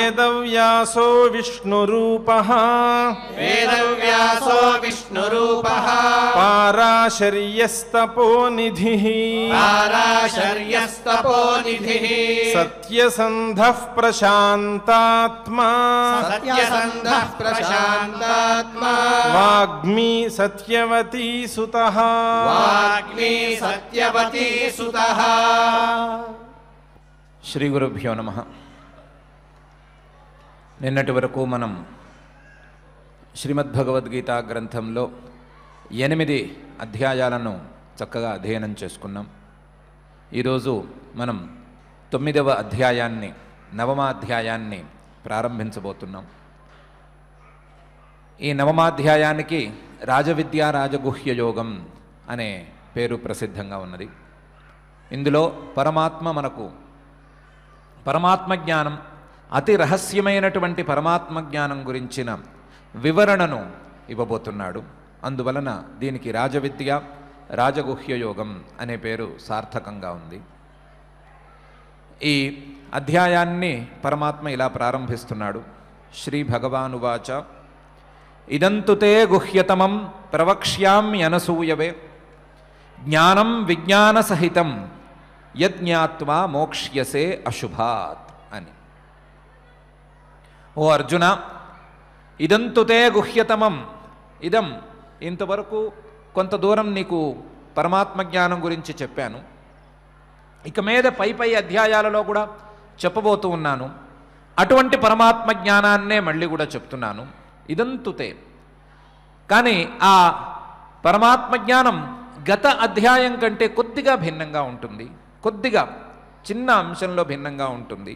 వేదవ్యాసో విష్ణురూపః వేదవ్యాసో విష్ణురూపః పారాశర్యస్తపోనిధిః పారాశర్యస్తపోనిధిః సత్యసంధః ప్రశాంతాత్మా సత్యసంధః ప్రశాంతాత్మా వాగ్మీ సత్యవతీ సుతః వాగ్మీ సత్యవతీ సుతః. శ్రీ గురుభ్యో నమః. నిన్నటి వరకు మనం శ్రీమద్భగవద్గీత గ్రంథంలో 8 అధ్యాయాలను చక్కగా అధ్యయనం చేసుకున్నాం. ఈరోజు మనం 9వ అధ్యాయాన్ని 9వ అధ్యాయాన్ని ప్రారంభించబోతున్నాం. ఈ 9వ అధ్యాయానికి రాజవిద్యా రాజగుహ్య యోగం అనే పేరు ప్రసిద్ధంగా ఉన్నది. ఇందులో పరమాత్మ జ్ఞానం, అతి రహస్యమైనటువంటి పరమాత్మ జ్ఞానం గురించిన వివరణను ఇవ్వబోతున్నాడు. అందువలన దీనికి రాజవిద్య రాజగుహ్య యోగం అనే పేరు సార్థకంగా ఉంది. ఈ అధ్యాయాన్ని పరమాత్మ ఇలా ప్రారంభిస్తున్నాడు. శ్రీ భగవానువాచ ఇదంతుతే గుహ్యతమం ప్రవక్ష్యామ్యనసూయవే జ్ఞానం విజ్ఞాన సహితం యజ్ఞాత్వా మోక్ష్యసే అశుభాత్ అని. ఓ అర్జున, ఇదంతుతే గుహ్యతమం, ఇదం ఇంతవరకు కొంత దూరం నీకు పరమాత్మ జ్ఞానం గురించి చెప్పాను. ఇక మీద పై అధ్యాయాలలో కూడా చెప్పబోతూ ఉన్నాను. అటువంటి పరమాత్మ జ్ఞానాన్నే మళ్ళీ కూడా చెప్తున్నాను. ఇదంతుతే. కానీ ఆ పరమాత్మ జ్ఞానం గత అధ్యాయం కంటే కొద్దిగా భిన్నంగా ఉంటుంది, కొద్దిగా చిన్న అంశంలో భిన్నంగా ఉంటుంది.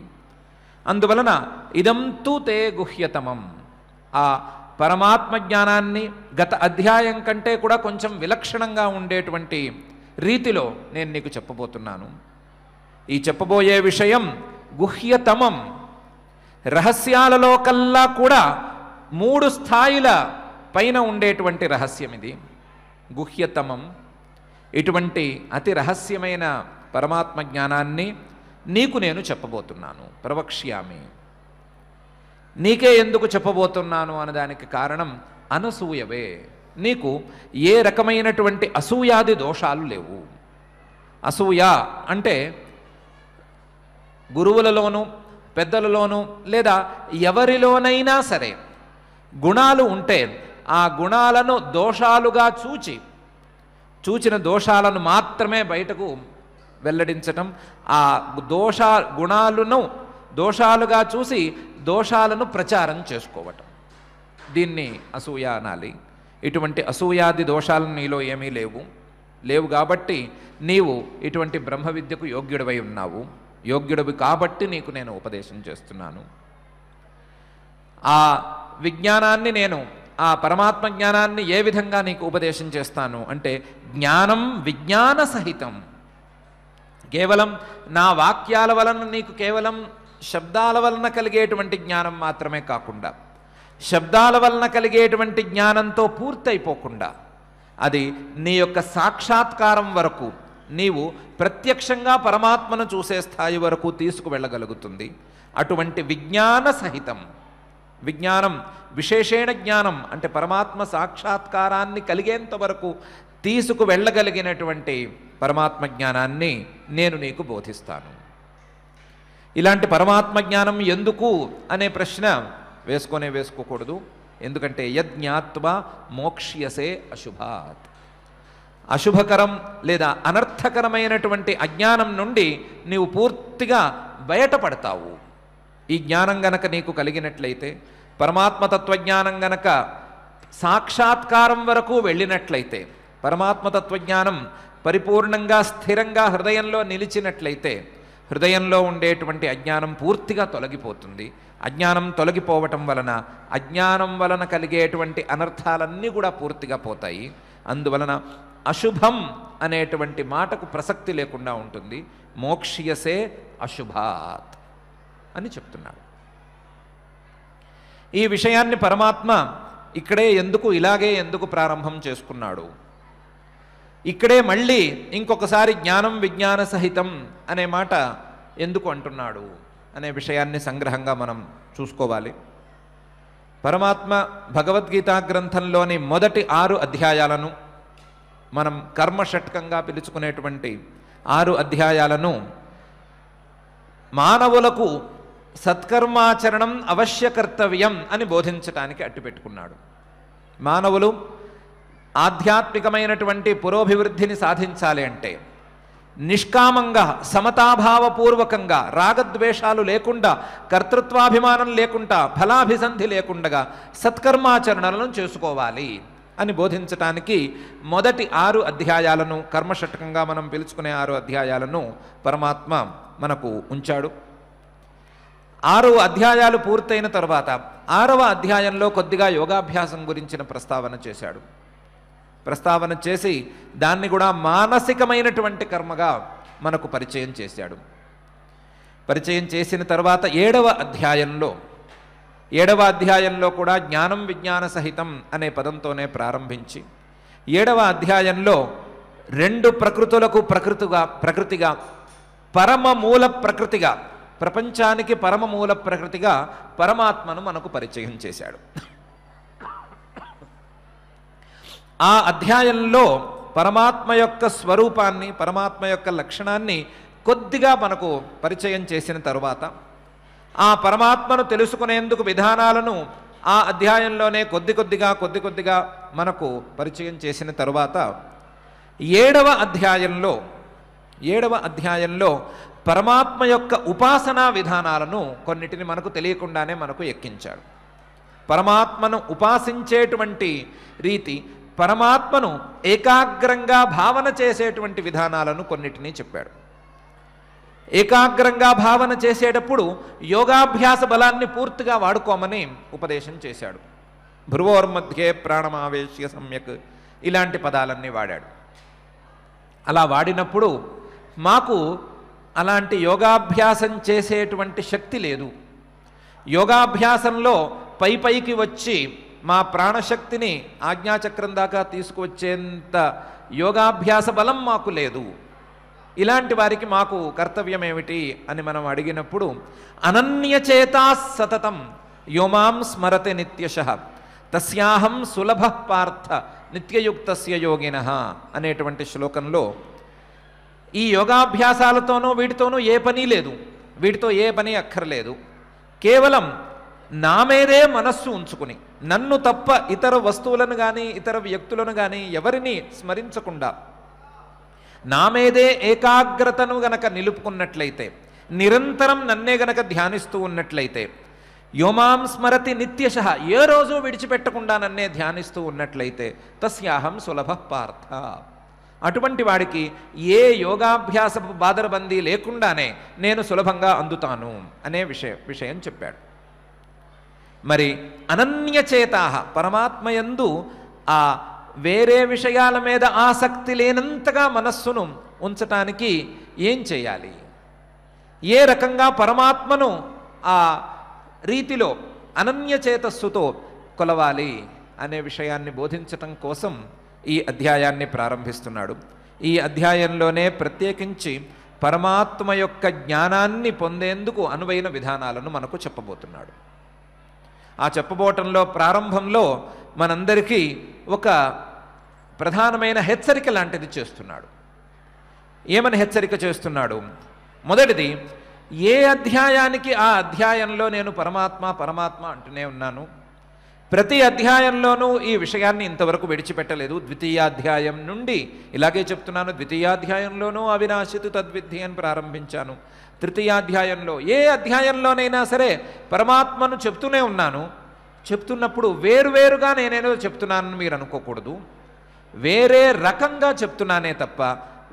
అందువలన ఇదంతు తే గుహ్యతమం, ఆ పరమాత్మ జ్ఞానాన్ని గత అధ్యాయం కంటే కూడా కొంచెం విలక్షణంగా ఉండేటువంటి రీతిలో నేను నీకు చెప్పబోతున్నాను. ఈ చెప్పబోయే విషయం గుహ్యతమం, రహస్యాలలో కల్లా కూడా 3 స్థాయిల పైన ఉండేటువంటి రహస్యం ఇది గుహ్యతమం. ఇటువంటి అతి రహస్యమైన పరమాత్మ జ్ఞానాన్ని నీకు నేను చెప్పబోతున్నాను. ప్రవక్ష్యామి. నీకే ఎందుకు చెప్పబోతున్నాను అన్నదానికి కారణం అనసూయవే. నీకు ఏ రకమైనటువంటి అసూయాది దోషాలు లేవు. అసూయ అంటే గురువులలోనూ పెద్దలలోనూ లేదా ఎవరిలోనైనా సరే గుణాలు ఉంటే ఆ గుణాలను దోషాలుగా చూచిన దోషాలను మాత్రమే బయటకు వెల్లడించటం, ఆ గుణాలను దోషాలుగా చూసి దోషాలను ప్రచారం చేసుకోవటం, దీన్ని అసూయ అనాలి. ఇటువంటి అసూయాది దోషాలు నీలో ఏమీ లేవు కాబట్టి నీవు ఇటువంటి బ్రహ్మ విద్యకు యోగ్యుడివై ఉన్నావు. యోగ్యుడివి కాబట్టి నీకు నేను ఉపదేశం చేస్తున్నాను. ఆ విజ్ఞానాన్ని నేను, ఆ పరమాత్మ జ్ఞానాన్ని ఏ విధంగా నీకు ఉపదేశం చేస్తాను అంటే జ్ఞానం విజ్ఞాన సహితం. కేవలం నా వాక్యాల వలన నీకు కేవలం శబ్దాల వలన కలిగేటువంటి జ్ఞానం మాత్రమే కాకుండా, శబ్దాల వలన కలిగేటువంటి జ్ఞానంతో పూర్తయిపోకుండా అది నీ యొక్క సాక్షాత్కారం వరకు, నీవు ప్రత్యక్షంగా పరమాత్మను చూసే స్థాయి వరకు తీసుకువెళ్ళగలుగుతుంది. అటువంటి విజ్ఞాన సహితం, విజ్ఞానం విశేషణ జ్ఞానం అంటే పరమాత్మ సాక్షాత్కారాన్ని కలిగేంత వరకు తీసుకువెళ్ళగలిగినటువంటి పరమాత్మ జ్ఞానాన్ని నేను నీకు బోధిస్తాను. ఇలాంటి పరమాత్మ జ్ఞానం ఎందుకు అనే ప్రశ్న వేసుకోకూడదు. ఎందుకంటే యజ్ఞాత్వా మోక్ష్యసే అశుభాత్. అశుభకరం లేదా అనర్థకరమైనటువంటి అజ్ఞానం నుండి నీవు పూర్తిగా బయటపడతావు. ఈ జ్ఞానం గనక నీకు కలిగినట్లయితే, పరమాత్మ తత్వజ్ఞానం గనక సాక్షాత్కారం వరకు వెళ్ళినట్లయితే, పరమాత్మ తత్వజ్ఞానం పరిపూర్ణంగా స్థిరంగా హృదయంలో నిలిచినట్లయితే, హృదయంలో ఉండేటువంటి అజ్ఞానం పూర్తిగా తొలగిపోతుంది. అజ్ఞానం తొలగిపోవటం వలన అజ్ఞానం వలన కలిగేటువంటి అనర్థాలన్నీ కూడా పూర్తిగా పోతాయి. అందువలన అశుభం అనేటువంటి మాటకు ప్రసక్తి లేకుండా ఉంటుంది. మోక్ష్యసే అశుభాత్ అని చెప్తున్నాడు. ఈ విషయాన్ని పరమాత్మ ఇక్కడే ఇలాగే ఎందుకు ప్రారంభం చేసుకున్నాడు, ఇక్కడే మళ్ళీ ఇంకొకసారి జ్ఞానం విజ్ఞాన సహితం అనే మాట ఎందుకు అంటున్నాడు అనే విషయాన్ని సంగ్రహంగా మనం చూసుకోవాలి. పరమాత్మ భగవద్గీతా గ్రంథంలోని మొదటి 6 అధ్యాయాలను, మనం కర్మషట్కంగా పిలుచుకునేటువంటి 6 అధ్యాయాలను మానవులకు సత్కర్మాచరణం అవశ్య కర్తవ్యం అని బోధించటానికి అట్టిపెట్టుకున్నాడు. మానవులు ఆధ్యాత్మికమైనటువంటి పురోభివృద్ధిని సాధించాలి అంటే నిష్కామంగా, సమతాభావపూర్వకంగా, రాగద్వేషాలు లేకుండా, కర్తృత్వాభిమానం లేకుండా, ఫలాభిసంధి లేకుండా సత్కర్మాచరణలను చేసుకోవాలి అని బోధించటానికి మొదటి 6 అధ్యాయాలను, కర్మషట్కంగా మనం పిలుచుకునే 6 అధ్యాయాలను పరమాత్మ మనకు ఉంచాడు. 6 అధ్యాయాలు పూర్తయిన తర్వాత 6వ అధ్యాయంలో కొద్దిగా యోగాభ్యాసం గురించిన ప్రస్తావన చేశాడు. ప్రస్తావన చేసి దాన్ని కూడా మానసికమైనటువంటి కర్మగా మనకు పరిచయం చేశాడు. పరిచయం చేసిన తర్వాత 7వ అధ్యాయంలో కూడా జ్ఞానం విజ్ఞాన సహితం అనే పదంతోనే ప్రారంభించి 7వ అధ్యాయంలో 2 ప్రకృతులకు ప్రకృతిగా పరమమూల ప్రకృతిగా, ప్రపంచానికి పరమమూల ప్రకృతిగా పరమాత్మను మనకు పరిచయం చేశాడు. ఆ అధ్యాయంలో పరమాత్మ యొక్క స్వరూపాన్ని, పరమాత్మ యొక్క లక్షణాన్ని కొద్దిగా మనకు పరిచయం చేసిన తరువాత ఆ పరమాత్మను తెలుసుకునేందుకు విధానాలను ఆ అధ్యాయంలోనే కొద్ది కొద్దిగా మనకు పరిచయం చేసిన తరువాత 7వ అధ్యాయంలో పరమాత్మ యొక్క ఉపాసనా విధానాలను కొన్నిటిని మనకు తెలియకుండానే మనకు ఎక్కించాడు. పరమాత్మను ఉపాసించేటువంటి రీతి, పరమాత్మను ఏకాగ్రంగా భావన చేసేటువంటి విధానాలను కొన్నిటిని చెప్పాడు. ఏకాగ్రంగా భావన చేసేటప్పుడు యోగాభ్యాస బలాన్ని పూర్తిగా వాడుకోమని ఉపదేశం చేశాడు. భ్రువోర్మధ్యే ప్రాణమావేశ్య సమ్యక్ ఇలాంటి పదాలన్నీ వాడాడు. అలా వాడినప్పుడు మాకు అలాంటి యోగాభ్యాసం చేసేటువంటి శక్తి లేదు. యోగాభ్యాసంలో పైకి వచ్చి మా ప్రాణశక్తిని ఆజ్ఞాచక్రం దాకా తీసుకువచ్చేంత యోగాభ్యాస బలం మాకు లేదు. ఇలాంటి వారికి మాకు కర్తవ్యం ఏమిటి అని మనం అడిగినప్పుడు అనన్యచేతా సతతం యోమాం స్మరతే నిత్యశః తస్యాహం సులభ పార్థ నిత్యయుక్తస్య యోగినః అనేటువంటి శ్లోకంలో ఈ యోగాభ్యాసాలతోనూ వీటితోనూ ఏ పని లేదు, వీటితో ఏ పని అక్కర్లేదు. కేవలం నా మీదే మనస్సు ఉంచుకుని, నన్ను తప్ప ఇతర వస్తువులను కానీ ఇతర వ్యక్తులను కానీ ఎవరిని స్మరించకుండా నా మీదే ఏకాగ్రతను గనక నిలుపుకున్నట్లయితే, నిరంతరం నన్నే గనక ధ్యానిస్తూ ఉన్నట్లయితే, యోమాం స్మరతి నిత్యశః ఏ రోజు విడిచిపెట్టకుండా నన్నే ధ్యానిస్తూ ఉన్నట్లయితే తస్యాహం సులభ పార్థ అటువంటి వాడికి ఏ యోగాభ్యాసపు బాదరబందీ లేకుండానే నేను సులభంగా అందుతాను అనే విషయం చెప్పాడు. మరి అనన్యచేతాః పరమాత్మయందు ఆ వేరే విషయాల మీద ఆసక్తి లేనంతగా మనస్సును ఉంచటానికి ఏం చేయాలి, ఏ రకంగా పరమాత్మను ఆ రీతిలో అనన్యచేతస్సుతో కొలవాలి అనే విషయాన్ని బోధించటం కోసం ఈ అధ్యాయాన్ని ప్రారంభిస్తున్నాడు. ఈ అధ్యాయంలోనే ప్రత్యేకించి పరమాత్మ యొక్క జ్ఞానాన్ని పొందేందుకు అనువైన విధానాలను మనకు చెప్పబోతున్నాడు. ఆ చెప్పబోవటంలో ప్రారంభంలో మనందరికీ ఒక ప్రధానమైన హెచ్చరిక లాంటిది చేస్తున్నాడు. ఏమని హెచ్చరిక చేస్తున్నాడు? మొదటిది, ఏ అధ్యాయానికి ఆ అధ్యాయంలో నేను పరమాత్మ అంటూనే ఉన్నాను. ప్రతి అధ్యాయంలోనూ ఈ విషయాన్ని ఇంతవరకు విడిచిపెట్టలేదు. ద్వితీయాధ్యాయం నుండి ఇలాగే చెప్తున్నాను. ద్వితీయాధ్యాయంలోనూ అవినాశితు తద్విద్ధి అని ప్రారంభించాను. తృతీయాధ్యాయంలో ఏ అధ్యాయంలోనైనా సరే పరమాత్మను చెప్తూనే ఉన్నాను. చెప్తున్నప్పుడు వేరువేరుగా నేనేదో చెప్తున్నానని మీరు అనుకోకూడదు. వేరే రకంగా చెప్తున్నానే తప్ప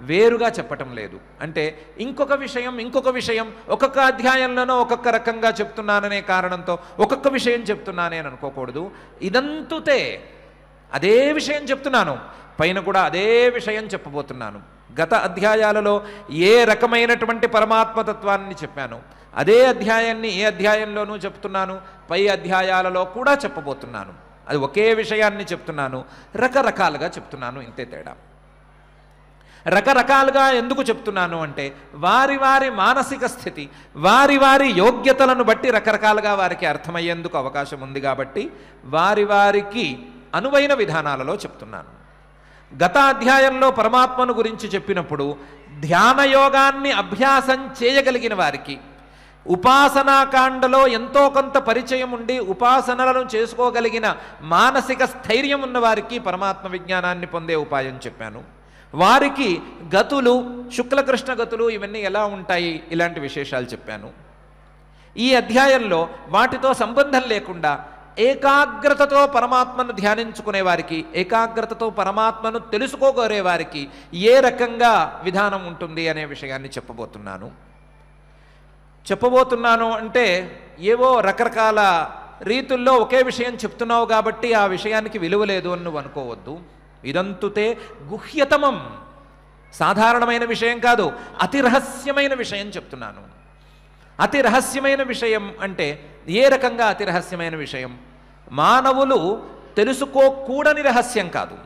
వేరుగా చెప్పటం లేదు. అంటే ఇంకొక విషయం ఒక్కొక్క అధ్యాయంలోనో ఒక్కొక్క రకంగా చెప్తున్నాననే కారణంతో ఒక్కొక్క విషయం చెప్తున్నానే అని అనుకోకూడదు. ఇదంతుతే అదే విషయం చెప్తున్నాను, పైన కూడా అదే విషయం చెప్పబోతున్నాను. గత అధ్యాయాలలో ఏ రకమైనటువంటి పరమాత్మతత్వాన్ని చెప్పాను అదే అధ్యాయాన్ని ఏ అధ్యాయంలోనూ చెప్తున్నాను, పై అధ్యాయాలలో కూడా చెప్పబోతున్నాను. అది ఒకే విషయాన్ని చెప్తున్నాను, రకరకాలుగా చెప్తున్నాను, ఇంతే తేడా. రకరకాలుగా ఎందుకు చెప్తున్నాను అంటే వారి వారి మానసిక స్థితి, వారి వారి యోగ్యతలను బట్టి రకరకాలుగా వారికి అర్థమయ్యేందుకు అవకాశం ఉంది కాబట్టి వారి వారికి అనువైన విధానాలలో చెప్తున్నాను. గత అధ్యాయంలో పరమాత్మను గురించి చెప్పినప్పుడు ధ్యానయోగాన్ని అభ్యాసం చేయగలిగిన వారికి, ఉపాసనాకాండలో ఎంతో కొంత పరిచయం ఉండి ఉపాసనలను చేసుకోగలిగిన మానసిక స్థైర్యం ఉన్న వారికి పరమాత్మ విజ్ఞానాన్ని పొందే ఉపాయం చెప్పాను. వారికి గతులు, శుక్లకృష్ణ గతులు ఇవన్నీ ఎలా ఉంటాయి ఇలాంటి విశేషాలు చెప్పాను. ఈ అధ్యాయంలో వాటితో సంబంధం లేకుండా ఏకాగ్రతతో పరమాత్మను ధ్యానించుకునే వారికి, ఏకాగ్రతతో పరమాత్మను తెలుసుకోగోరే వారికి ఏ రకంగా విధానం ఉంటుంది అనే విషయాన్ని చెప్పబోతున్నాను అంటే ఏవో రకరకాల రీతుల్లో ఒకే విషయం చెప్తున్నావు కాబట్టి ఆ విషయానికి విలువ లేదు అని నువ్వు అనుకోవద్దు. ఇదంతుతే గుహ్యతమం, సాధారణమైన విషయం కాదు, అతి రహస్యమైన విషయం చెప్తున్నాను. అతి రహస్యమైన విషయం అంటే ఏ రకంగా అతి రహస్యమైన విషయం? మానవులు తెలుసుకోకూడని రహస్యం కాదు,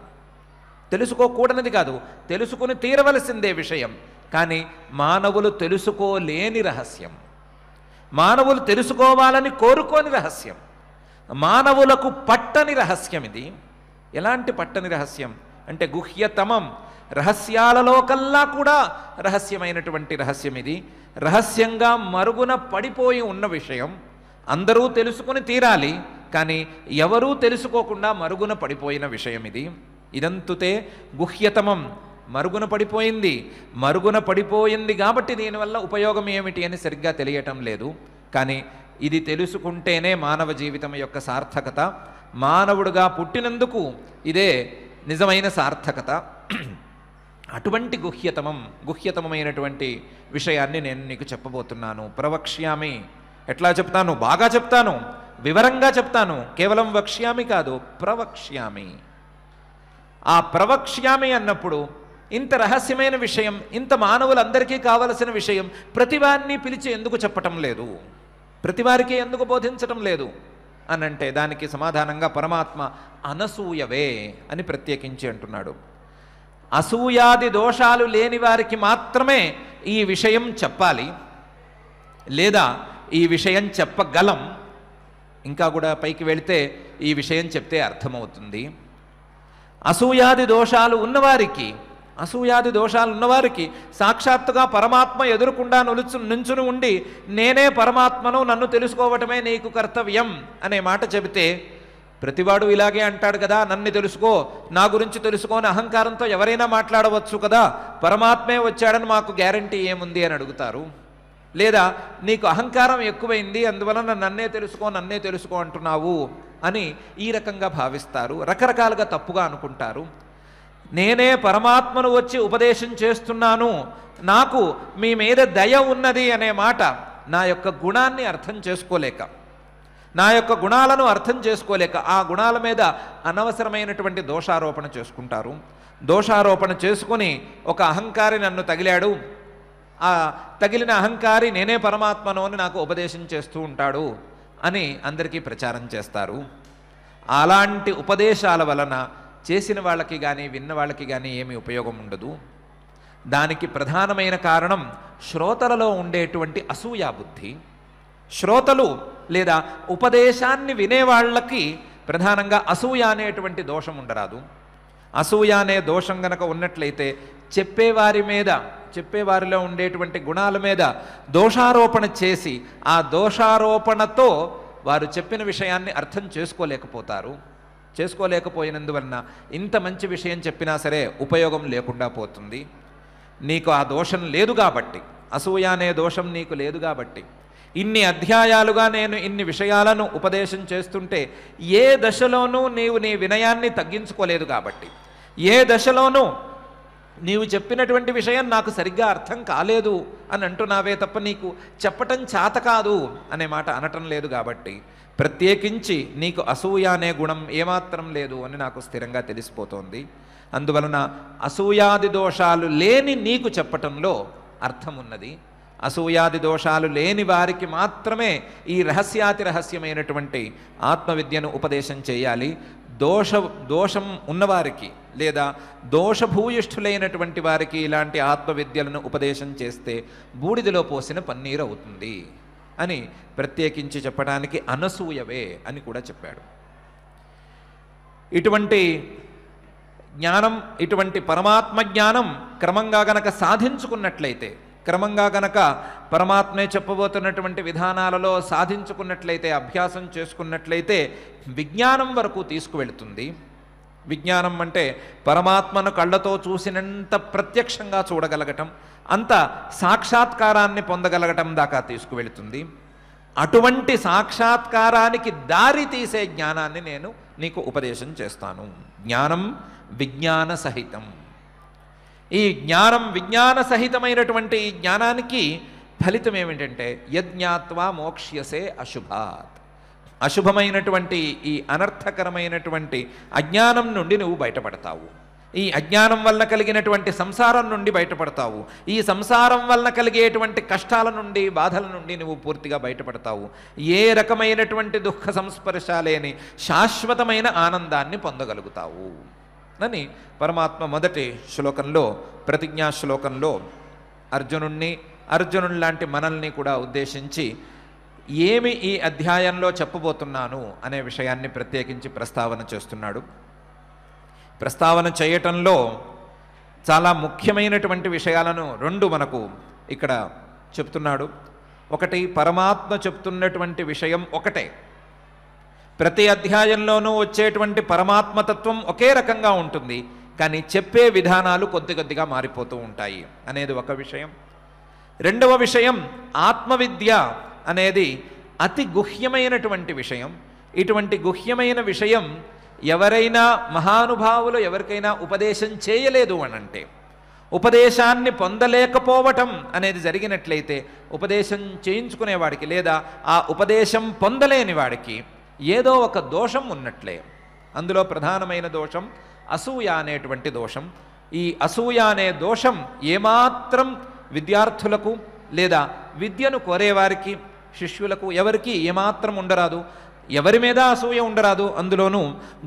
తెలుసుకోకూడనిది కాదు, తెలుసుకుని తీరవలసిందే విషయం. కానీ మానవులు తెలుసుకోలేని రహస్యం, మానవులు తెలుసుకోవాలని కోరుకోని రహస్యం, మానవులకు పట్టని రహస్యం ఇది. ఎలాంటి పట్టని రహస్యం అంటే గుహ్యతమం, రహస్యాలలో కల్లా కూడా రహస్యమైనటువంటి రహస్యం ఇది. రహస్యంగా మరుగున పడిపోయి ఉన్న విషయం, అందరూ తెలుసుకుని తీరాలి కానీ ఎవరూ తెలుసుకోకుండా మరుగున పడిపోయిన విషయం ఇది. ఇదంతుతే గుహ్యతమం, మరుగున పడిపోయింది కాబట్టి దీనివల్ల ఉపయోగం ఏమిటి అని సరిగ్గా తెలియటం లేదు. కానీ ఇది తెలుసుకుంటేనే మానవ జీవితం యొక్క సార్థకత, మానవుడుగా పుట్టినందుకు ఇదే నిజమైన సార్థకత. అటువంటి గుహ్యతమమైనటువంటి విషయాన్ని నేను నీకు చెప్పబోతున్నాను. ప్రవక్ష్యామి, ఎట్లా చెప్తాను? బాగా చెప్తాను, వివరంగా చెప్తాను. కేవలం వక్ష్యామి కాదు, ప్రవక్ష్యామి. ఆ ప్రవక్ష్యామి అన్నప్పుడు ఇంత రహస్యమైన విషయం, ఇంత మానవులందరికీ కావలసిన విషయం ప్రతివారిని పిలిచి ఎందుకు చెప్పటం లేదు, ప్రతివారికి ఎందుకు బోధించటం లేదు అనంటే దానికి సమాధానంగా పరమాత్మ అనసూయవే అని ప్రత్యేకించి అంటున్నాడు. అసూయాది దోషాలు లేని వారికి మాత్రమే ఈ విషయం చెప్పాలి, లేదా ఈ విషయం చెప్పగలం. ఇంకా కూడా పైకి వెళితే ఈ విషయం చెప్తే అర్థమవుతుంది. అసూయాది దోషాలు ఉన్నవారికి సాక్షాత్తుగా పరమాత్మ ఎదురుకుండా నుంచుని ఉండి నేనే పరమాత్మను, నన్ను తెలుసుకోవటమే నీకు కర్తవ్యం అనే మాట చెబితే ప్రతివాడు ఇలాగే అంటాడు కదా, నన్ను తెలుసుకో, నా గురించి తెలుసుకోని అహంకారంతో ఎవరైనా మాట్లాడవచ్చు కదా, పరమాత్మే వచ్చాడని మాకు గ్యారంటీ ఏముంది అని అడుగుతారు. లేదా నీకు అహంకారం ఎక్కువైంది అందువలన నన్నే తెలుసుకో అంటున్నావు అని ఈ రకంగా భావిస్తారు. రకరకాలుగా తప్పుగా అనుకుంటారు. నేనే పరమాత్మను వచ్చి ఉపదేశం చేస్తున్నాను, నాకు మీ మీద దయ ఉన్నది అనే మాట నా యొక్క గుణాన్ని అర్థం చేసుకోలేక, నా యొక్క గుణాలను అర్థం చేసుకోలేక ఆ గుణాల మీద అనవసరమైనటువంటి దోషారోపణ చేసుకుంటారు. దోషారోపణ చేసుకుని ఒక అహంకారి నన్ను తగిలాడు, ఆ తగిలిన అహంకారి నేనే పరమాత్మను అని నాకు ఉపదేశం చేస్తూ ఉంటాడు అని అందరికీ ప్రచారం చేస్తారు. అలాంటి ఉపదేశాల వలన చేసిన వాళ్ళకి కానీ విన్న వాళ్ళకి కానీ ఏమీ ఉపయోగం ఉండదు. దానికి ప్రధానమైన కారణం శ్రోతలలో ఉండేటువంటి అసూయాబుద్ధి. శ్రోతలు లేదా ఉపదేశాన్ని వినేవాళ్ళకి ప్రధానంగా అసూయ అనేటువంటి దోషం ఉండరాదు. అసూయ అనే దోషం గనక ఉన్నట్లయితే చెప్పేవారిలో ఉండేటువంటి గుణాల మీద దోషారోపణ చేసి ఆ దోషారోపణతో వారు చెప్పిన విషయాన్ని అర్థం చేసుకోలేకపోయినందువలన ఇంత మంచి విషయం చెప్పినా సరే ఉపయోగం లేకుండా పోతుంది. నీకు ఆ దోషం లేదు కాబట్టి, అసూయ అనే దోషం నీకు లేదు కాబట్టి, ఇన్ని అధ్యాయాలుగా నేను ఇన్ని విషయాలను ఉపదేశం చేస్తుంటే ఏ దశలోనూ నీవు నీ వినయాన్ని తగ్గించుకోలేదు కాబట్టి, ఏ దశలోనూ నీవు చెప్పినటువంటి విషయం నాకు సరిగ్గా అర్థం కాలేదు అని అంటున్నావే తప్ప నీకు చెప్పటం చేత కాదు అనే మాట అనటం లేదు కాబట్టి, ప్రత్యేకించి నీకు అసూయ అనే గుణం ఏమాత్రం లేదు అని నాకు స్థిరంగా తెలిసిపోతోంది. అందువలన అసూయాది దోషాలు లేని నీకు చెప్పటంలో అర్థం ఉన్నది. అసూయాది దోషాలు లేని వారికి మాత్రమే ఈ రహస్యాతి రహస్యమైనటువంటి ఆత్మవిద్యను ఉపదేశం చేయాలి. దోషం ఉన్నవారికి లేదా దోషభూయిష్ఠులైనటువంటి వారికి ఇలాంటి ఆత్మవిద్యలను ఉపదేశం చేస్తే బూడిదలో పోసిన పన్నీరు అవుతుంది అని ప్రత్యేకించి చెప్పడానికి అనసూయవే అని కూడా చెప్పాడు. ఇటువంటి జ్ఞానం, ఇటువంటి పరమాత్మ జ్ఞానం క్రమంగా గనక సాధించుకున్నట్లయితే, క్రమంగా గనక పరమాత్మే చెప్పబోతున్నటువంటి విధానాలలో సాధించుకున్నట్లయితే, అభ్యాసం చేసుకున్నట్లయితే విజ్ఞానం వరకు తీసుకువెళుతుంది. విజ్ఞానం అంటే పరమాత్మను కళ్ళతో చూసినంత ప్రత్యక్షంగా చూడగలగటం, అంత సాక్షాత్కారాన్ని పొందగలగటం దాకా తీసుకువెళుతుంది. అటువంటి సాక్షాత్కారానికి దారి తీసే జ్ఞానాన్ని నేను నీకు ఉపదేశం చేస్తాను. జ్ఞానం విజ్ఞాన సహితం. ఈ జ్ఞానం విజ్ఞాన సహితమైనటువంటి ఈ జ్ఞానానికి ఫలితం ఏమిటంటే యజ్ఞాత్వా మోక్ష్యసే అశుభాత్. అశుభమైనటువంటి ఈ అనర్థకరమైనటువంటి అజ్ఞానం నుండి నువ్వు బయటపడతావు. ఈ అజ్ఞానం వల్ల కలిగినటువంటి సంసారం నుండి బయటపడతావు. ఈ సంసారం వల్ల కలిగేటువంటి కష్టాల నుండి, బాధల నుండి నువ్వు పూర్తిగా బయటపడతావు. ఏ రకమైనటువంటి దుఃఖ సంస్పర్శ లేని శాశ్వతమైన ఆనందాన్ని పొందగలుగుతావు అని పరమాత్మ మొదటి శ్లోకంలో, ప్రతిజ్ఞా శ్లోకంలో అర్జునుడి లాంటి మనల్ని కూడా ఉద్దేశించి ఏమి ఈ అధ్యాయంలో చెప్పబోతున్నాను అనే విషయాన్ని ప్రత్యేకించి ప్రస్తావన చేస్తున్నాడు. ప్రస్తావన చేయటంలో చాలా ముఖ్యమైనటువంటి విషయాలను రెండు మనకు ఇక్కడ చెప్తున్నాడు. ఒకటి, పరమాత్మ చెప్తున్నటువంటి విషయం ఒకటే. ప్రతి అధ్యాయంలోనూ వచ్చేటువంటి పరమాత్మతత్వం ఒకే రకంగా ఉంటుంది, కానీ చెప్పే విధానాలు కొద్ది కొద్దిగా మారిపోతూ ఉంటాయి అనేది ఒక విషయం. రెండవ విషయం, ఆత్మవిద్య అనేది అతి గుహ్యమైనటువంటి విషయం. ఇటువంటి గుహ్యమైన విషయం ఎవరైనా మహానుభావులు ఎవరికైనా ఉపదేశం చేయలేదు అనంటే, ఉపదేశాన్ని పొందలేకపోవటం అనేది జరిగినట్లయితే ఉపదేశం చేయించుకునేవాడికి లేదా ఆ ఉపదేశం పొందలేని వాడికి ఏదో ఒక దోషం ఉన్నట్లే. అందులో ప్రధానమైన దోషం అసూయ అనేటువంటి దోషం. ఈ అసూయ అనే దోషం ఏమాత్రం విద్యార్థులకు లేదా విద్యను కోరేవారికి, శిష్యులకు ఎవరికి ఏమాత్రం ఉండరాదు. ఎవరి మీద అసూయ ఉండరాదు, అందులోనూ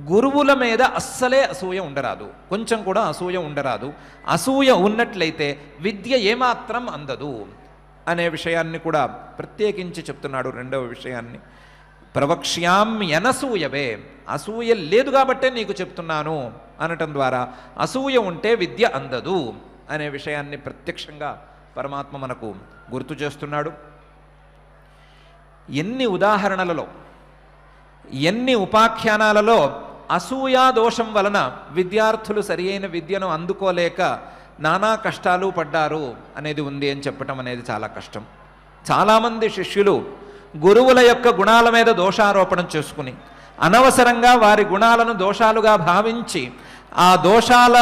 గురువుల మీద అస్సలే అసూయ ఉండరాదు, కొంచెం కూడా అసూయ ఉండరాదు. అసూయ ఉన్నట్లయితే విద్య ఏమాత్రం అందదు అనే విషయాన్ని కూడా ప్రత్యేకించి చెప్తున్నాడు. రెండవ విషయాన్ని, ప్రవక్ష్యాం యనసూయవే, అసూయ లేదు కాబట్టే నీకు చెప్తున్నాను అనటం ద్వారా అసూయ ఉంటే విద్య అందదు అనే విషయాన్ని ప్రత్యక్షంగా పరమాత్మ మనకు గుర్తు చేస్తున్నాడు. ఎన్ని ఉదాహరణలలో, ఎన్ని ఉపాఖ్యానాలలో అసూయా దోషం వలన విద్యార్థులు సరియైన విద్యను అందుకోలేక నానా కష్టాలు పడ్డారు అనేది ఉంది అని చెప్పటం అనేది చాలా కష్టం. చాలామంది శిష్యులు గురువుల యొక్క గుణాల మీద దోషారోపణ చేసుకుని అనవసరంగా వారి గుణాలను దోషాలుగా భావించి ఆ దోషాల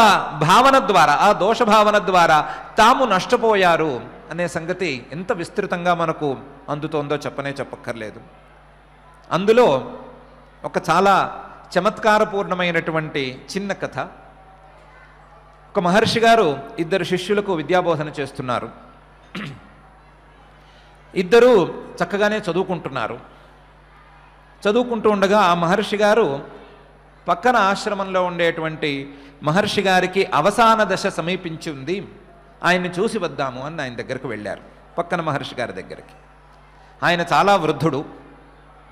భావన ద్వారా, ఆ దోష భావన ద్వారా తాము నష్టపోయారు అనే సంగతి ఎంత విస్తృతంగా మనకు అందుతోందో చెప్పక్కర్లేదు. అందులో ఒక చాలా చమత్కారపూర్ణమైనటువంటి చిన్న కథ. ఒక మహర్షి గారు ఇద్దరు శిష్యులకు విద్యాబోధన చేస్తున్నారు. ఇద్దరూ చక్కగానే చదువుకుంటున్నారు. చదువుకుంటూ ఉండగా ఆ మహర్షి గారు పక్కన ఆశ్రమంలో ఉండేటువంటి మహర్షి గారికి అవసాన దశ సమీపించి ఉంది, ఆయన్ని చూసి వద్దాము అని ఆయన దగ్గరకు వెళ్ళారు. పక్కన మహర్షి గారి దగ్గరికి. ఆయన చాలా వృద్ధుడు,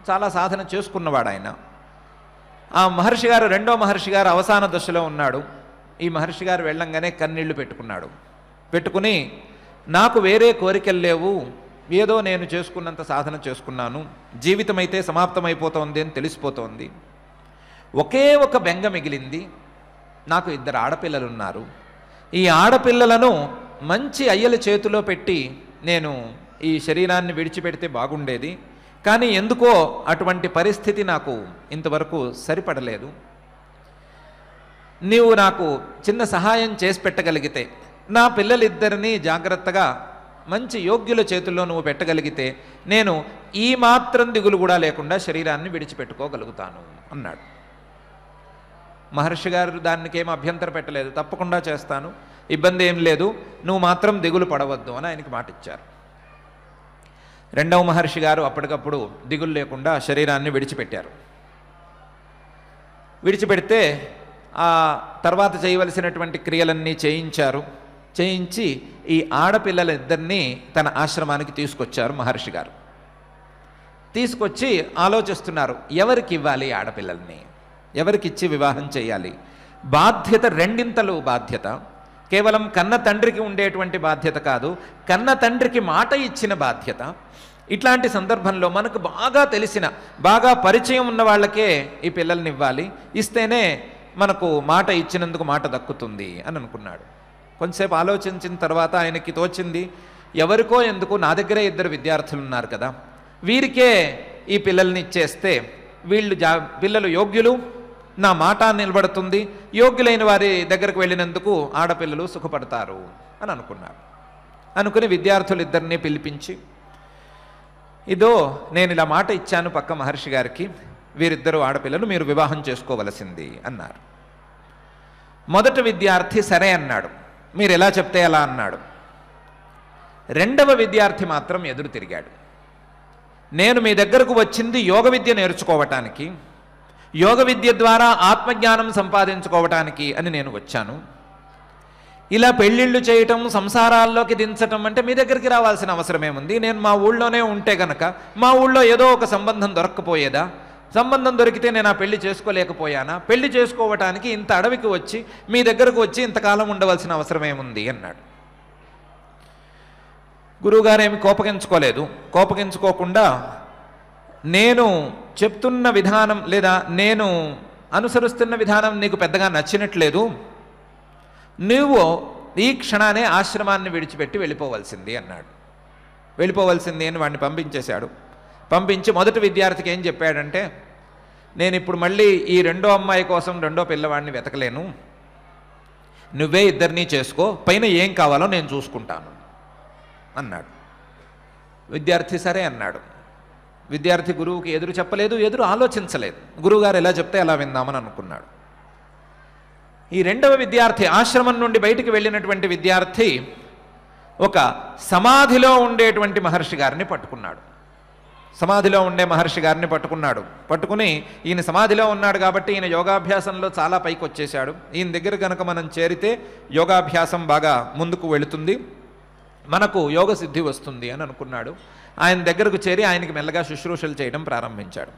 చాలా సాధన చేసుకున్నవాడు ఆయన. ఆ మహర్షి గారు, రెండో మహర్షి గారు అవసాన దశలో ఉన్నాడు. ఈ మహర్షి గారు వెళ్ళంగానే కన్నీళ్లు పెట్టుకుని నాకు వేరే కోరికలు లేవు, ఏదో నేను చేసుకున్నంత సాధన చేసుకున్నాను, జీవితం అయితే సమాప్తమైపోతోంది అని తెలిసిపోతోంది. ఒకే ఒక బెంగ మిగిలింది, నాకు ఇద్దరు ఆడపిల్లలు ఉన్నారు. ఈ ఆడపిల్లలను మంచి అయ్యల చేతిలో పెట్టి నేను ఈ శరీరాన్ని విడిచిపెడితే బాగుండేది, కానీ ఎందుకో అటువంటి పరిస్థితి నాకు ఇంతవరకు సరిపడలేదు. నీవు నాకు చిన్న సహాయం చేసి పెట్టగలిగితే, నా పిల్లలిద్దరినీ జాగ్రత్తగా మంచి యోగ్యుల చేతుల్లో నువ్వు పెట్టగలిగితే నేను ఈ మాత్రం దిగులు కూడా లేకుండా శరీరాన్ని విడిచిపెట్టుకోగలుగుతాను అన్నాడు. మహర్షి గారు దానికేం అభ్యంతరం పెట్టలేదు, తప్పకుండా చేస్తాను, ఇబ్బంది ఏం లేదు, నువ్వు మాత్రం దిగులు పడవద్దు అని ఆయనకి మాట ఇచ్చారు. రెండవ మహర్షి గారు అప్పటికప్పుడు దిగులు లేకుండా శరీరాన్ని విడిచిపెట్టారు. విడిచిపెడితే ఆ తర్వాత చేయవలసినటువంటి క్రియలన్నీ చేయించి ఈ ఆడపిల్లలిద్దరినీ తన ఆశ్రమానికి తీసుకొచ్చారు మహర్షి గారు. తీసుకొచ్చి ఆలోచిస్తున్నారు, ఎవరికి ఇవ్వాలి ఆడపిల్లల్ని, ఎవరికిచ్చి వివాహం చేయాలి. బాధ్యత రెండింతలు బాధ్యత. కేవలం కన్న తండ్రికి ఉండేటువంటి బాధ్యత కాదు, కన్న తండ్రికి మాట ఇచ్చిన బాధ్యత. ఇట్లాంటి సందర్భంలో మనకు బాగా తెలిసిన, బాగా పరిచయం ఉన్న వాళ్ళకే ఈ పిల్లల్ని ఇవ్వాలి, ఇస్తేనే మనకు మాట ఇచ్చినందుకు మాట దక్కుతుంది అని అనుకున్నాడు. కొంతసేపు ఆలోచించిన తర్వాత ఆయనకి తోచింది, ఎవరికో ఎందుకు, నా దగ్గరే 2 విద్యార్థులు ఉన్నారు కదా, వీరికే ఈ పిల్లల్ని ఇచ్చేస్తే పిల్లలు యోగ్యులు, నా మాట నిలబడుతుంది, యోగ్యులైన వారి దగ్గరకు వెళ్ళినందుకు ఆడపిల్లలు సుఖపడతారు అని అనుకున్నాడు. అనుకుని విద్యార్థులిద్దరినీ పిలిపించి, ఇదో నేను ఇలా మాట ఇచ్చాను పక్క మహర్షి గారికి, వీరిద్దరూ ఆడపిల్లలు, మీరు వివాహం చేసుకోవలసింది అన్నారు. మొదటి విద్యార్థి సరే అన్నాడు, మీరు ఎలా చెప్తే ఎలా అన్నాడు. రెండవ విద్యార్థి మాత్రం ఎదురు తిరిగాడు. నేను మీ దగ్గరకు వచ్చింది యోగ విద్య నేర్చుకోవటానికి, యోగ విద్య ద్వారా ఆత్మజ్ఞానం సంపాదించుకోవటానికి అని నేను వచ్చాను. ఇలా పెళ్ళిళ్ళు చేయటం, సంసారాల్లోకి దించటం అంటే మీ దగ్గరికి రావాల్సిన అవసరమేముంది? నేను మా ఊళ్ళోనే ఉంటే గనక మా ఊళ్ళో ఏదో ఒక సంబంధం దొరక్కపోయేదా? సంబంధం దొరికితే నేను ఆ పెళ్లి చేసుకోలేకపోయానా? పెళ్లి చేసుకోవటానికి ఇంత అడవికి వచ్చి మీ దగ్గరకు వచ్చి ఇంతకాలం ఉండవలసిన అవసరం ఏముంది అన్నాడు. గురువుగారు ఏమి కోపగించుకోలేదు. కోపగించుకోకుండా, నేను చెప్తున్న విధానం లేదా నేను అనుసరిస్తున్న విధానం నీకు పెద్దగా నచ్చినట్లేదు, నువ్వు ఈ క్షణానే ఆశ్రమాన్ని విడిచిపెట్టి వెళ్ళిపోవలసింది అన్నాడు. వెళ్ళిపోవలసింది అని వాడిని పంపించేశాడు. పంపించి మొదటి విద్యార్థికి ఏం చెప్పాడంటే, నేను ఇప్పుడు మళ్ళీ ఈ రెండో అమ్మాయి కోసం రెండో పిల్లవాడిని వెతకలేను, నువ్వే ఇద్దరినీ చేసుకో, పైన ఏం కావాలో నేను చూసుకుంటాను అన్నాడు. విద్యార్థి సరే అన్నాడు. విద్యార్థి గురువుకి ఎదురు చెప్పలేదు, ఎదురు ఆలోచించలేదు. గురువుగారు ఎలా చెప్తే అలా విందామని అనుకున్నాడు. ఈ రెండవ విద్యార్థి, ఆశ్రమం నుండి బయటికి వెళ్ళినటువంటి విద్యార్థి, ఒక సమాధిలో ఉండేటువంటి మహర్షి గారిని పట్టుకున్నాడు. సమాధిలో ఉండే మహర్షి గారిని పట్టుకుని ఈయన సమాధిలో ఉన్నాడు కాబట్టి ఈయన యోగాభ్యాసంలో చాలా పైకి వచ్చేశాడు, ఈయన దగ్గర కనుక మనం చేరితే యోగాభ్యాసం బాగా ముందుకు వెళుతుంది, మనకు యోగ సిద్ధి వస్తుంది అని అనుకున్నాడు. ఆయన దగ్గరకు చేరి ఆయనకి మెల్లగా శుశ్రూషలు చేయడం ప్రారంభించాడు.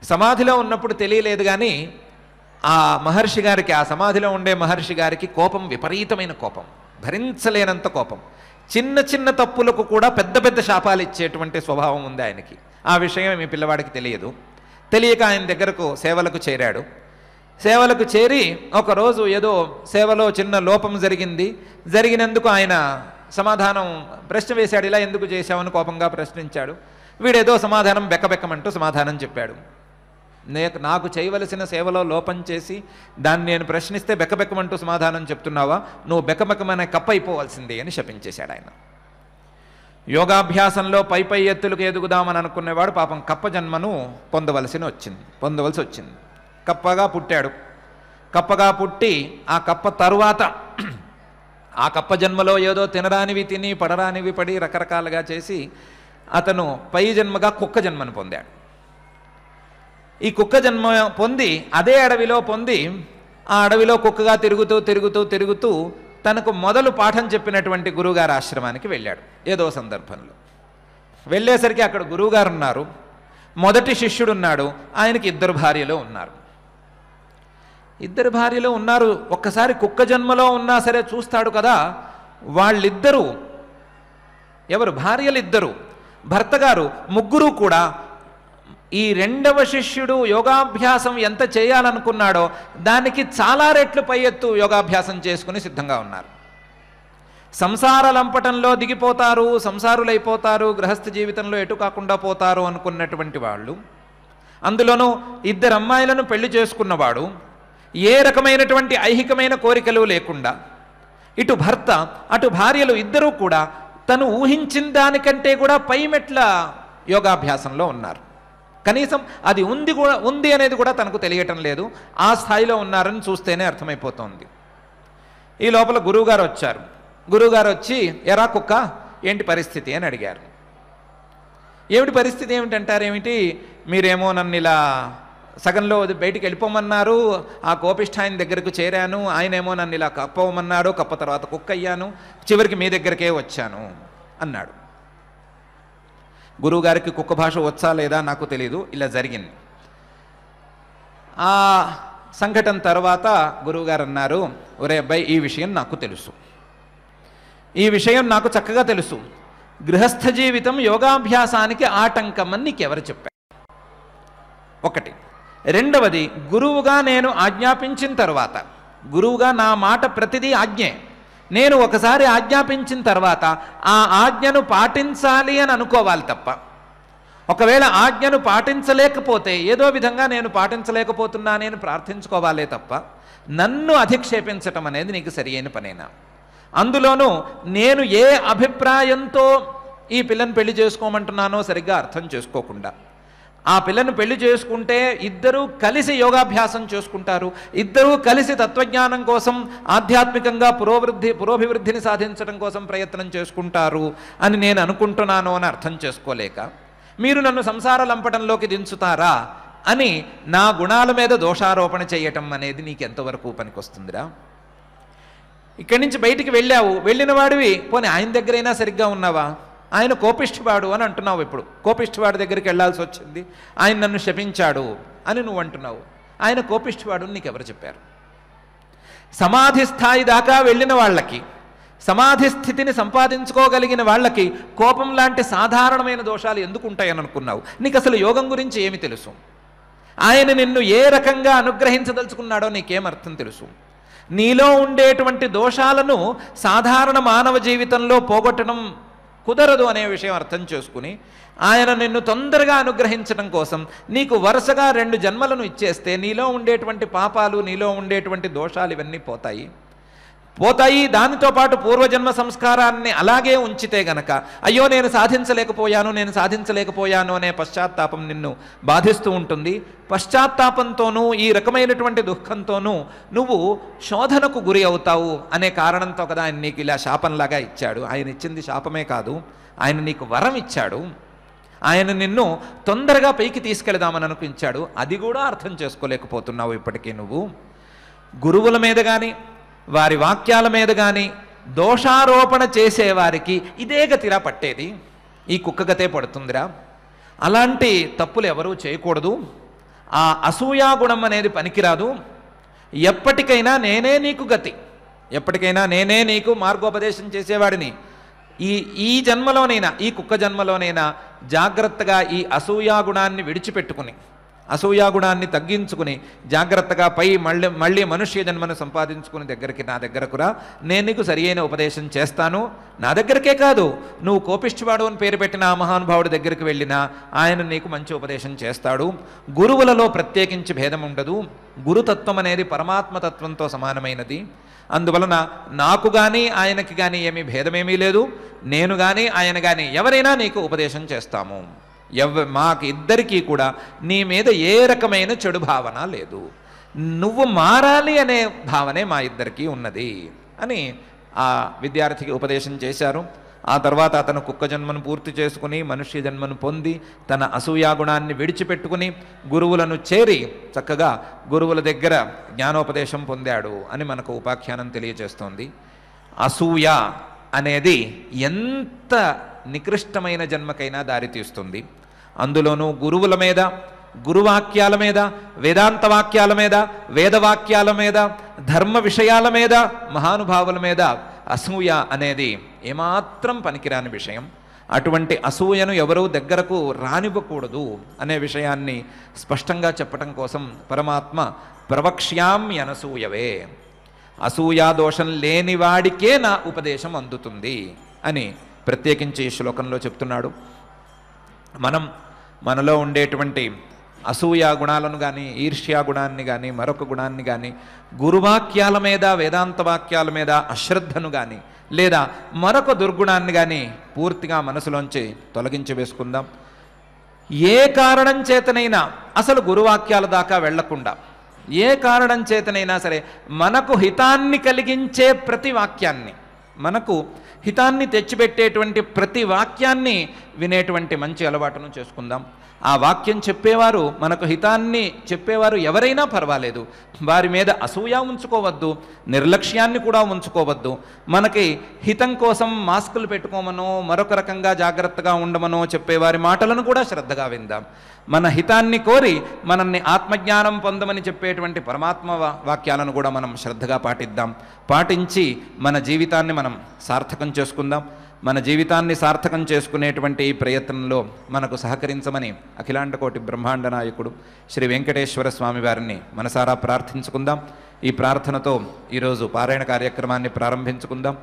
సమాధిలో ఉన్నప్పుడు తెలియలేదు కానీ ఆ మహర్షి గారికి, ఆ సమాధిలో ఉండే మహర్షి గారికి కోపం, విపరీతమైన కోపం, భరించలేనంత కోపం. చిన్న చిన్న తప్పులకు కూడా పెద్ద పెద్ద శాపాలు ఇచ్చేటువంటి స్వభావం ఉంది ఆయనకి. ఆ విషయం మీ పిల్లవాడికి తెలియదు. తెలియక ఆయన దగ్గరకు సేవలకు చేరాడు. సేవలకు చేరి ఒకరోజు ఏదో సేవలో చిన్న లోపం జరిగినందుకు ఆయన సమాధానం ప్రశ్న వేశాడు. ఇలా ఎందుకు చేశామని కోపంగా ప్రశ్నించాడు. వీడేదో సమాధానం బెక్కబెక్కమంటూ సమాధానం చెప్పాడు. నాకు చేయవలసిన సేవలో లోపం చేసి దాన్ని నేను ప్రశ్నిస్తే బెక్కబెక్కమంటూ సమాధానం చెప్తున్నావా, నువ్వు బెక్కబెక్కమనే కప్ప అయిపోవాల్సిందే అని శపించేశాడు ఆయన. యోగాభ్యాసంలో పై ఎత్తులకు ఎదుగుదామని అనుకునేవాడు పాపం కప్ప జన్మను పొందవలసి వచ్చింది. కప్పగా పుట్టాడు. కప్పగా పుట్టి ఆ కప్ప తరువాత ఆ కప్ప జన్మలో ఏదో తినరానివి తిని పడరానివి పడి రకరకాలుగా చేసి అతను పై జన్మగా కుక్క జన్మను పొందాడు. ఈ కుక్క జన్మ పొంది అదే అడవిలో ఆ అడవిలో కుక్కగా తిరుగుతూ తనకు మొదలు పాఠం చెప్పినటువంటి గురువుగారు ఆశ్రమానికి వెళ్ళాడు. ఏదో సందర్భంలో వెళ్ళేసరికి అక్కడ గురువుగారు ఉన్నారు, మొదటి శిష్యుడు ఉన్నాడు, ఆయనకి 2 భార్యలు ఉన్నారు. 2 భార్యలు ఉన్నారు. ఒక్కసారి కుక్క జన్మలో ఉన్నా సరే చూస్తాడు కదా, వాళ్ళిద్దరూ ఎవరు, భార్యలిద్దరూ, భర్త గారు, ముగ్గురు కూడా ఈ రెండవ శిష్యుడు యోగాభ్యాసం ఎంత చేయాలనుకున్నాడో దానికి చాలా రెట్లు పై ఎత్తు యోగాభ్యాసం చేసుకుని సిద్ధంగా ఉన్నారు. సంసార లంపటంలో దిగిపోతారు, సంసారులైపోతారు, గృహస్థ జీవితంలో ఎటు కాకుండా పోతారు అనుకున్నటువంటి వాళ్ళు, అందులోనూ 2 అమ్మాయిలను పెళ్లి చేసుకున్నవాడు, ఏ రకమైనటువంటి ఐహికమైన కోరికలు లేకుండా, ఇటు భర్త అటు భార్యలు ఇద్దరూ కూడా తను ఊహించిన దానికంటే కూడా పై మెట్ల యోగాభ్యాసంలో ఉన్నారు. కనీసం అది ఉంది అనేది కూడా తనకు తెలియటం లేదు. ఆ స్థాయిలో ఉన్నారని చూస్తేనే అర్థమైపోతుంది. ఈ లోపల గురువుగారు వచ్చారు. గురువుగారు వచ్చి, ఎరా కుక్క ఏంటి పరిస్థితి అని అడిగారు. ఏమిటి పరిస్థితి ఏమిటంటారు, ఏమిటి మీరేమో నన్ను ఇలా సగంలో బయటికి వెళ్ళిపోమన్నారు, ఆ కోపిష్ఠ ఆయన దగ్గరకు చేరాను, ఆయనేమో నన్ను ఇలా కప్పవమన్నాడు, కప్ప తర్వాత కుక్క అయ్యాను, చివరికి మీ దగ్గరకే వచ్చాను అన్నాడు. గురువుగారికి కుక్క భాష వచ్చా లేదా నాకు తెలీదు, ఇలా జరిగింది. ఆ సంఘటన తర్వాత గురువుగారు అన్నారు, ఒరే అబ్బాయి ఈ విషయం నాకు తెలుసు, ఈ విషయం నాకు చక్కగా తెలుసు, గృహస్థ జీవితం యోగాభ్యాసానికి ఆటంకం అని నీకెవరు చెప్పారు? ఒకటి. రెండవది, గురువుగా నేను ఆజ్ఞాపించిన తర్వాత, గురువుగా నా మాట ప్రతిదీ ఆజ్ఞే, నేను ఒకసారి ఆజ్ఞాపించిన తర్వాత ఆ ఆజ్ఞను పాటించాలి అని అనుకోవాలి తప్ప, ఒకవేళ ఆజ్ఞను పాటించలేకపోతే ఏదో విధంగా నేను పాటించలేకపోతున్నా నేను ప్రార్థించుకోవాలే తప్ప నన్ను అధిక్షేపించటం అనేది నీకు సరి అయిన పనేనా? అందులోనూ నేను ఏ అభిప్రాయంతో ఈ పిల్లని పెళ్లి చేసుకోమంటున్నానో సరిగ్గా అర్థం చేసుకోకుండా, ఆ పిల్లను పెళ్లి చేసుకుంటే ఇద్దరూ కలిసి యోగాభ్యాసం చేసుకుంటారు, ఇద్దరూ కలిసి తత్వజ్ఞానం కోసం ఆధ్యాత్మికంగా పురోభివృద్ధిని సాధించడం కోసం ప్రయత్నం చేసుకుంటారు అని నేను అనుకుంటున్నాను అని అర్థం చేసుకోలేక, మీరు నన్ను సంసార లంపటంలోకి దించుతారా అని నా గుణాల మీద దోషారోపణ చేయటం అనేది నీకు ఎంతవరకు పనికొస్తుందిరా? ఇక్కడి నుంచి బయటికి వెళ్ళావు, వెళ్ళిన వాడివి, పోనీ ఆయన దగ్గరైనా సరిగ్గా ఉన్నావా? ఆయన కోపిష్ఠివాడు అని అంటున్నావు, ఇప్పుడు కోపిష్ఠివాడి దగ్గరికి వెళ్ళాల్సి వచ్చింది, ఆయన నన్ను శపించాడు అని నువ్వు అంటున్నావు. ఆయన కోపిష్ఠివాడు నీకు ఎవరు చెప్పారు? సమాధి స్థాయి దాకా వెళ్ళిన వాళ్ళకి, సమాధి స్థితిని సంపాదించుకోగలిగిన వాళ్ళకి కోపం లాంటి సాధారణమైన దోషాలు ఎందుకు ఉంటాయని అనుకున్నావు? నీకు అసలు యోగం గురించి ఏమి తెలుసు? ఆయన నిన్ను ఏ రకంగా అనుగ్రహించదలుచుకున్నాడో నీకేమర్థం తెలుసు? నీలో ఉండేటువంటి దోషాలను సాధారణ మానవ జీవితంలో పోగొట్టడం కుదరదు అనే విషయం అర్థం చేసుకుని ఆయన నిన్ను తొందరగా అనుగ్రహించడం కోసం నీకు వరుసగా 2 జన్మలను ఇచ్చేస్తే నీలో ఉండేటువంటి పాపాలు, నీలో ఉండేటువంటి దోషాలు ఇవన్నీ పోతాయి. దానితో పాటు పూర్వజన్మ సంస్కారాన్ని అలాగే ఉంచితే గనక అయ్యో నేను సాధించలేకపోయాను అనే పశ్చాత్తాపం నిన్ను బాధిస్తూ ఉంటుంది. పశ్చాత్తాపంతోనూ ఈ రకమైనటువంటి దుఃఖంతోనూ నువ్వు శోధనకు గురి అవుతావు అనే కారణంతో కదా ఆయన నీకు ఇలా శాపంలాగా ఇచ్చాడు. ఆయన ఇచ్చింది శాపమే కాదు, ఆయన నీకు వరం ఇచ్చాడు. ఆయన నిన్ను తొందరగా పైకి తీసుకెళదామని అనుకుంచాడు. అది కూడా అర్థం చేసుకోలేకపోతున్నావు ఇప్పటికీ నువ్వు. గురువుల మీద కానీ వారి వాక్యాల మీద కానీ దోషారోపణ చేసేవారికి ఇదే గతిరా పట్టేది, ఈ కుక్క గతే పడుతుందిరా. అలాంటి తప్పులు ఎవరూ చేయకూడదు. ఆ అసూయాగుణం అనేది పనికిరాదు. ఎప్పటికైనా నేనే నీకు గతి, ఎప్పటికైనా నేనే నీకు మార్గోపదేశం చేసేవాడిని. ఈ జన్మలోనైనా, ఈ కుక్క జన్మలోనైనా జాగ్రత్తగా ఈ అసూయాగుణాన్ని విడిచిపెట్టుకుని, అసూయాగుణాన్ని తగ్గించుకుని జాగ్రత్తగా మళ్ళీ మనుష్య జన్మను సంపాదించుకుని నా దగ్గరకు రా, నేను నీకు సరి అయిన ఉపదేశం చేస్తాను. నా దగ్గరికే కాదు, నువ్వు కోపిష్ఠివాడు అని పేరు పెట్టిన ఆ మహానుభావుడి దగ్గరికి వెళ్ళినా ఆయన నీకు మంచి ఉపదేశం చేస్తాడు. గురువులలో ప్రత్యేకించి భేదం ఉండదు. గురుతత్వం అనేది పరమాత్మతత్వంతో సమానమైనది. అందువలన నాకు కానీ ఆయనకి కానీ ఏమీ భేదమేమీ లేదు. నేను కానీ ఆయన కానీ ఎవరైనా నీకు ఉపదేశం చేస్తాము. మాకు ఇద్దరికీ కూడా నీ మీద ఏ రకమైన చెడు భావన లేదు. నువ్వు మారాలి అనే భావనే మా ఇద్దరికీ ఉన్నది అని ఆ విద్యార్థికి ఉపదేశం చేశారు. ఆ తర్వాత అతను కుక్క జన్మను పూర్తి చేసుకుని మనుష్య జన్మను పొంది తన అసూయాగుణాన్ని విడిచిపెట్టుకుని గురువులను చేరి చక్కగా గురువుల దగ్గర జ్ఞానోపదేశం పొందాడు అని మనకు ఉపాఖ్యానం తెలియజేస్తోంది. అసూయ అనేది ఎంత నికృష్టమైన జన్మకైనా దారితీస్తుంది. అందులోనూ గురువుల మీద, గురువాక్యాల మీద, వేదాంత వాక్యాల మీద, వేదవాక్యాల మీద, ధర్మ విషయాల మీద, మహానుభావుల మీద అసూయ అనేది ఏమాత్రం పనికిరాని విషయం. అటువంటి అసూయను ఎవరూ దగ్గరకు రానివ్వకూడదు అనే విషయాన్ని స్పష్టంగా చెప్పటం కోసం పరమాత్మ ప్రవక్ష్యామ్యనసూయవే, అసూయా దోషం లేనివాడికే నా ఉపదేశం అందుతుంది అని ప్రత్యేకించి ఈ శ్లోకంలో చెప్తున్నాడు. మనలో ఉండేటువంటి అసూయా గుణాలను కానీ, ఈర్ష్యా గుణాన్ని కానీ, మరొక గుణాన్ని కానీ, గురువాక్యాల మీద, వేదాంత వాక్యాల మీద అశ్రద్ధను కానీ, లేదా మరొక దుర్గుణాన్ని కానీ పూర్తిగా మనసులోంచి తొలగించి వేసుకుందాం. ఏ కారణం చేతనైనా అసలు గురువాక్యాల దాకా వెళ్లకుండా, ఏ కారణం చేతనైనా సరే మనకు హితాన్ని కలిగించే ప్రతి వాక్యాన్ని, మనకు హితాన్ని తెచ్చిపెట్టేటువంటి ప్రతి వాక్యాన్ని వినేటువంటి మంచి అలవాటును చేసుకుందాం. ఆ వాక్యం చెప్పేవారు, మనకు హితాన్ని చెప్పేవారు ఎవరైనా పర్వాలేదు, వారి మీద అసూయ ఉంచుకోవద్దు, నిర్లక్ష్యాన్ని కూడా ఉంచుకోవద్దు. మనకి హితం కోసం మాస్కులు పెట్టుకోమనో మరొక రకంగా జాగ్రత్తగా ఉండమనో చెప్పేవారి మాటలను కూడా శ్రద్ధగా విందాం. మన హితాన్ని కోరి మనల్ని ఆత్మజ్ఞానం పొందమని చెప్పేటువంటి పరమాత్మ వాక్యాలను కూడా మనం శ్రద్ధగా పాటిద్దాం. పాటించి మన జీవితాన్ని మనం సార్థకం చేసుకుందాం. మన జీవితాన్ని సార్థకం చేసుకునేటువంటి ఈ ప్రయత్నంలో మనకు సహకరించమని అఖిలాండ కోటి బ్రహ్మాండ నాయకుడు శ్రీ వెంకటేశ్వర స్వామి వారిని మనసారా ప్రార్థించుకుందాం. ఈ ప్రార్థనతో ఈరోజు పారాయణ కార్యక్రమాన్ని ప్రారంభించుకుందాం.